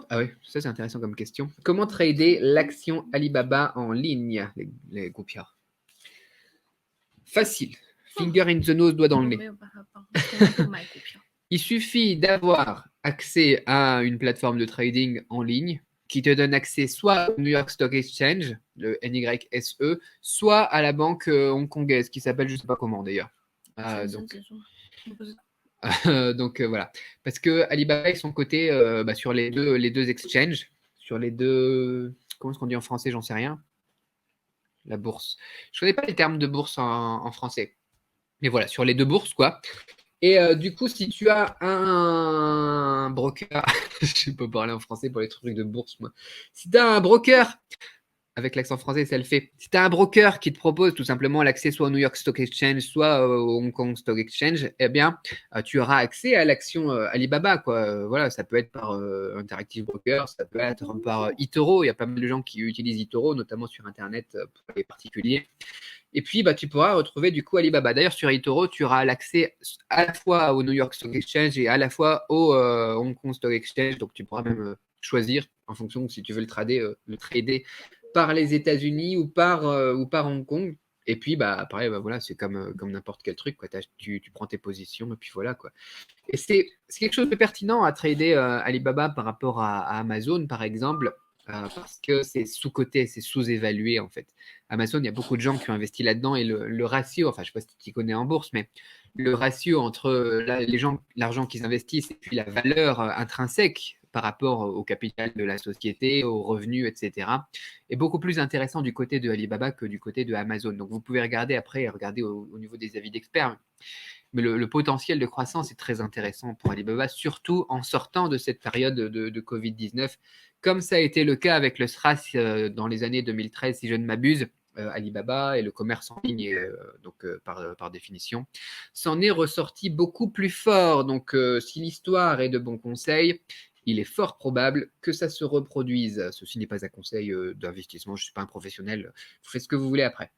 Ah oui, ça c'est intéressant comme question. Comment trader l'action Alibaba en ligne, les groupiards? Facile. Finger in the nose, doigt dans le nez. Il suffit d'avoir accès à une plateforme de trading en ligne qui te donne accès soit au New York Stock Exchange, le NYSE, soit à la banque hongkongaise qui s'appelle je ne sais pas comment d'ailleurs. Donc voilà. Parce que Alibaba, ils sont cotés sur les deux exchanges, sur les deux. Comment est-ce qu'on dit en français? J'en sais rien. La bourse. Je ne connais pas les termes de bourse en français. Mais voilà, sur les deux bourses, quoi. Et du coup, si tu as un broker, je peux parler en français pour les trucs de bourse, moi. Si tu as un broker, avec l'accent français, ça le fait. Si tu as un broker qui te propose tout simplement l'accès soit au New York Stock Exchange, soit au Hong Kong Stock Exchange, eh bien, tu auras accès à l'action Alibaba, quoi. Voilà, ça peut être par Interactive Broker, ça peut être par eToro. Il y a pas mal de gens qui utilisent eToro, notamment sur Internet pour les particuliers. Et puis, bah, tu pourras retrouver du coup Alibaba. D'ailleurs, sur eToro, tu auras l'accès à la fois au New York Stock Exchange et à la fois au Hong Kong Stock Exchange. Donc, tu pourras même choisir en fonction de si tu veux le trader par les États-Unis ou par Hong Kong. Et puis, bah, pareil, bah, voilà, c'est comme n'importe quel truc, quoi. Tu prends tes positions et puis voilà, quoi. Et c'est quelque chose de pertinent à trader Alibaba par rapport à Amazon, par exemple, parce que c'est sous-coté, c'est sous-évalué, en fait. Amazon, il y a beaucoup de gens qui ont investi là-dedans et le ratio, enfin, je ne sais pas si tu connais en bourse, mais le ratio entre l'argent qu'ils investissent et puis la valeur intrinsèque par rapport au capital de la société, aux revenus, etc., est beaucoup plus intéressant du côté de Alibaba que du côté de Amazon. Donc, vous pouvez regarder après, regarder au niveau des avis d'experts. Mais le potentiel de croissance est très intéressant pour Alibaba, surtout en sortant de cette période de Covid-19, comme ça a été le cas avec le SRAS dans les années 2013, si je ne m'abuse. Alibaba et le commerce en ligne, par définition, s'en est ressorti beaucoup plus fort. Donc, si l'histoire est de bons conseils, il est fort probable que ça se reproduise. Ceci n'est pas un conseil d'investissement, je ne suis pas un professionnel, vous faites ce que vous voulez après.